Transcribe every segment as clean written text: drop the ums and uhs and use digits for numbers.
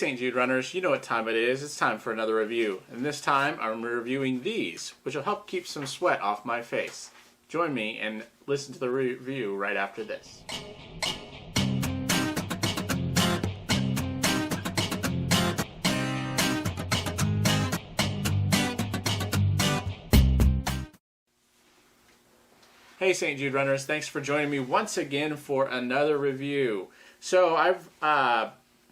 St. Jude runners, you know what time it is. It's time for another review. And this time I'm reviewing these, which will help keep some sweat off my face. Join me and listen to the review right after this. Hey St. Jude runners, thanks for joining me once again for another review. So I've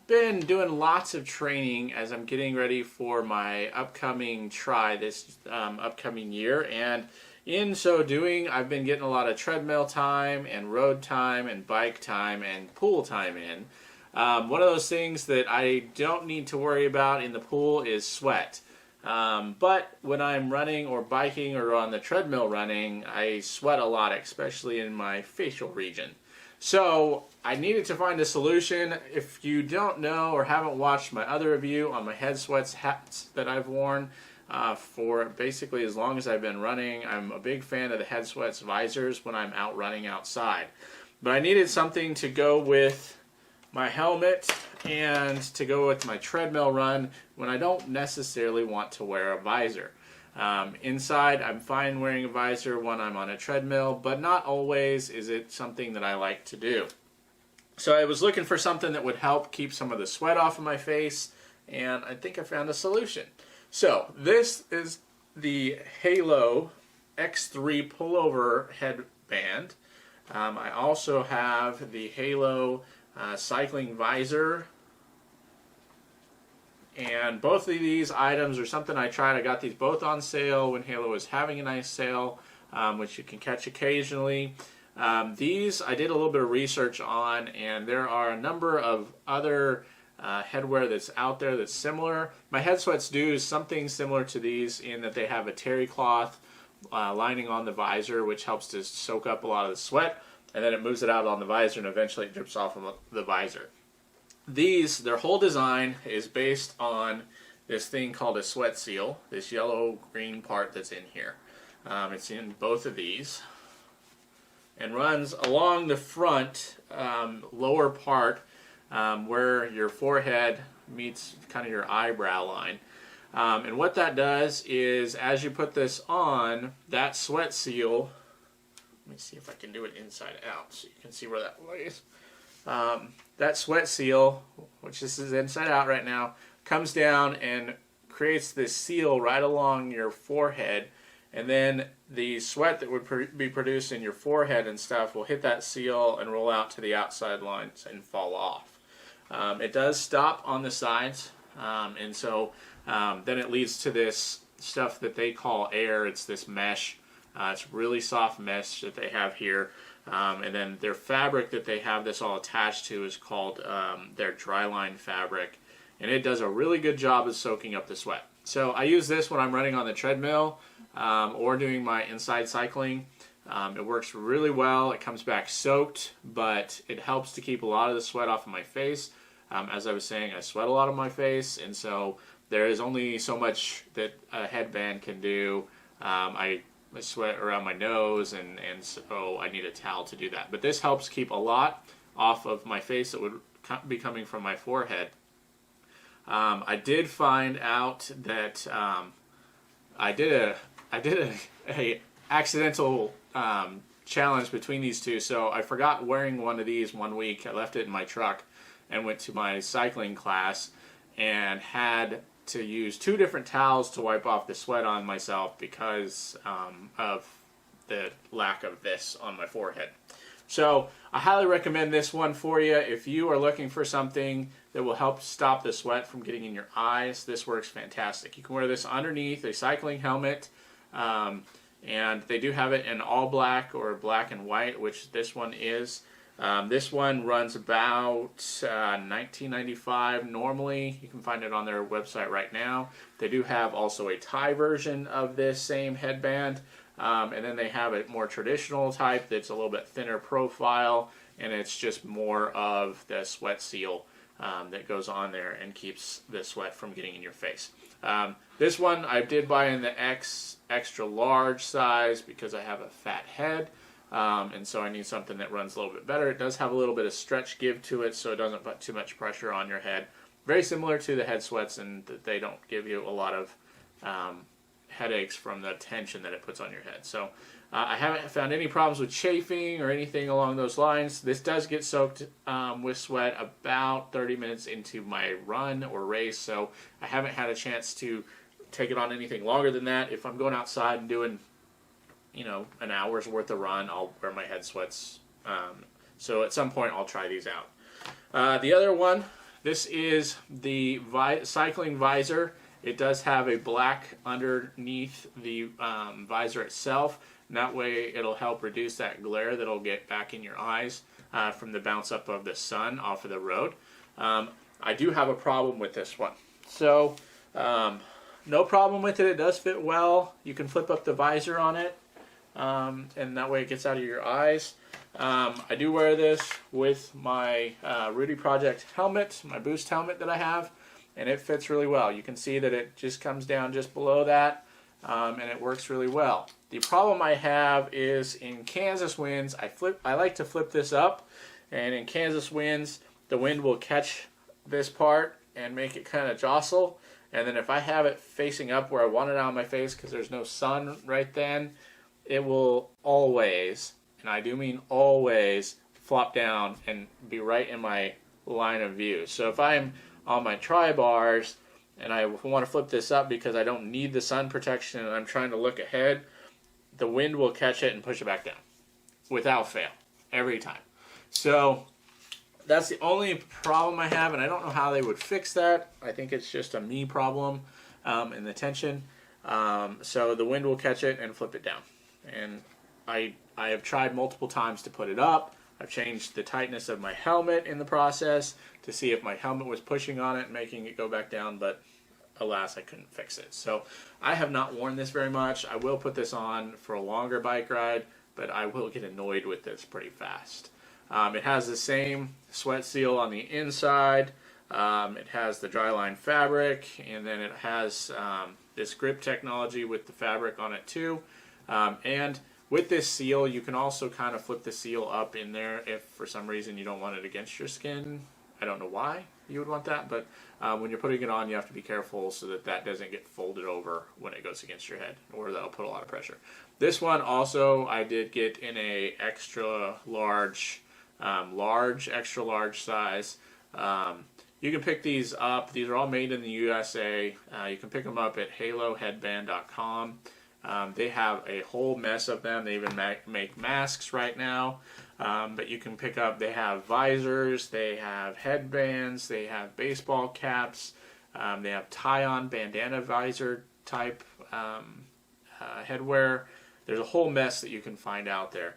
been doing lots of training as I'm getting ready for my upcoming try this upcoming year, and in so doing I've been getting a lot of treadmill time and road time and bike time and pool time in. One of those things that I don't need to worry about in the pool is sweat. But when I'm running or biking or on the treadmill running, I sweat a lot, especially in my facial region. So I needed to find a solution. If you don't know or haven't watched my other review on my head sweats hats that I've worn for basically as long as I've been running, I'm a big fan of the head sweats visors when I'm out running outside. But I needed something to go with my helmet and to go with my treadmill run when I don't necessarily want to wear a visor. Inside, I'm fine wearing a visor when I'm on a treadmill, but not always is it something that I like to do. So I was looking for something that would help keep some of the sweat off of my face, and I think I found a solution. So this is the Halo X3 Pullover headband. I also have the Halo cycling visor. And both of these items are something I tried. I got these both on sale when Halo was having a nice sale, which you can catch occasionally. These I did a little bit of research on, and there are a number of other headwear that's out there that's similar. My head sweats do something similar to these in that they have a terry cloth lining on the visor, which helps to soak up a lot of the sweat, and then it moves it out on the visor and eventually it drips off of the visor. Their whole design is based on this thing called a sweat seal, this yellow-green part that's in here. It's in both of these and runs along the front lower part where your forehead meets kind of your eyebrow line. And what that does is, as you put this on, that sweat seal, let me see if I can do it inside out so you can see where that lays. That sweat seal, which this is inside out right now, comes down and creates this seal right along your forehead, and then the sweat that would be produced in your forehead and stuff will hit that seal and roll out to the outside lines and fall off. It does stop on the sides, and so then it leads to this stuff that they call air. It's this mesh. It's really soft mesh that they have here. And then their fabric that they have this all attached to is called their Dryline Fabric, and it does a really good job of soaking up the sweat. So I use this when I'm running on the treadmill or doing my inside cycling. It works really well. It comes back soaked, but it helps to keep a lot of the sweat off of my face. As I was saying, I sweat a lot on my face, and so there is only so much that a headband can do. I sweat around my nose, and so I need a towel to do that. But this helps keep a lot off of my face that would be coming from my forehead. I did find out that I did a accidental challenge between these two. So I forgot wearing one of these one week. I left it in my truck and went to my cycling class and had to use 2 different towels to wipe off the sweat on myself because of the lack of this on my forehead. So I highly recommend this one for you. If you are looking for something that will help stop the sweat from getting in your eyes, this works fantastic. You can wear this underneath a cycling helmet, and they do have it in all black or black and white, which this one is. This one runs about $19.95 normally. You can find it on their website right now. They do have also a tie version of this same headband, and then they have a more traditional type that's a little bit thinner profile, and it's just more of the sweat seal that goes on there and keeps the sweat from getting in your face. This one I did buy in the extra large size because I have a fat head. And so I need something that runs a little bit better. It does have a little bit of stretch give to it, so it doesn't put too much pressure on your head. very similar to the head sweats, and they don't give you a lot of headaches from the tension that it puts on your head. So I haven't found any problems with chafing or anything along those lines. This does get soaked with sweat about 30 minutes into my run or race, so I haven't had a chance to take it on anything longer than that. If I'm going outside and doing, you know, an hour's worth of run, I'll wear my head sweats. So at some point I'll try these out. The other one, this is the cycling visor. It does have a black underneath the visor itself, and that way it'll help reduce that glare that'll get back in your eyes from the bounce up of the sun off of the road. I do have a problem with this one. So no problem with it. It does fit well. You can flip up the visor on it, and that way it gets out of your eyes. I do wear this with my Rudy Project helmet, my Boost helmet that I have, and it fits really well. You can see that it just comes down just below that, and it works really well. The problem I have is in Kansas winds, I like to flip this up, and in Kansas winds, the wind will catch this part and make it kind of jostle, and then if I have it facing up where I want it on my face because there's no sun right then, it will always, and I do mean always, flop down and be right in my line of view. So if I'm on my tri-bars and I want to flip this up because I don't need the sun protection and I'm trying to look ahead, the wind will catch it and push it back down without fail every time. So that's the only problem I have, and I don't know how they would fix that. I think it's just a me problem in the tension. So the wind will catch it and flip it down. And I have tried multiple times to put it up. I've changed the tightness of my helmet in the process to see if my helmet was pushing on it and making it go back down, but alas, I couldn't fix it. So I have not worn this very much. I will put this on for a longer bike ride, but I will get annoyed with this pretty fast. It has the same sweat seal on the inside. It has the Dryline Fabric, and then it has this grip technology with the fabric on it too. And with this seal, you can also kind of flip the seal up in there if for some reason you don't want it against your skin. I don't know why you would want that, but when you're putting it on, you have to be careful so that that doesn't get folded over when it goes against your head, or that'll put a lot of pressure. This one also I did get in a extra large, extra large size. You can pick these up. These are all made in the USA. You can pick them up at haloheadband.com. They have a whole mess of them. They even make masks right now. But you can pick up, they have visors, they have headbands, they have baseball caps, they have tie-on bandana visor type headwear. There's a whole mess that you can find out there.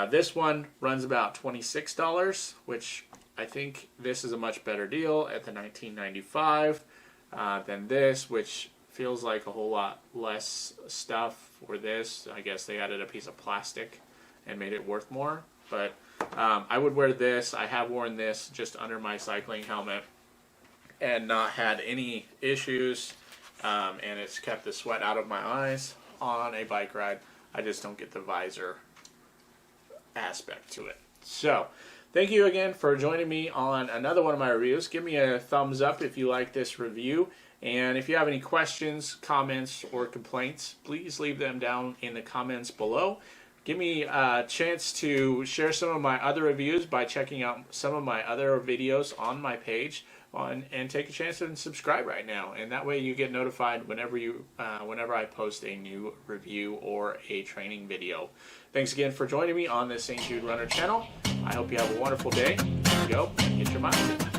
This one runs about $26, which I think this is a much better deal at the $19.95 than this, which feels like a whole lot less stuff for this. I guess they added a piece of plastic and made it worth more. But I would wear this. I have worn this just under my cycling helmet and not had any issues. And it's kept the sweat out of my eyes on a bike ride. I just don't get the visor aspect to it. So thank you again for joining me on another one of my reviews. Give me a thumbs up if you like this review. And if you have any questions, comments, or complaints, please leave them down in the comments below. Give me a chance to share some of my other reviews by checking out some of my other videos on my page, and take a chance and subscribe right now. And that way you get notified whenever I post a new review or a training video. Thanks again for joining me on the StJudeRnr channel. I hope you have a wonderful day. Go and get your miles in.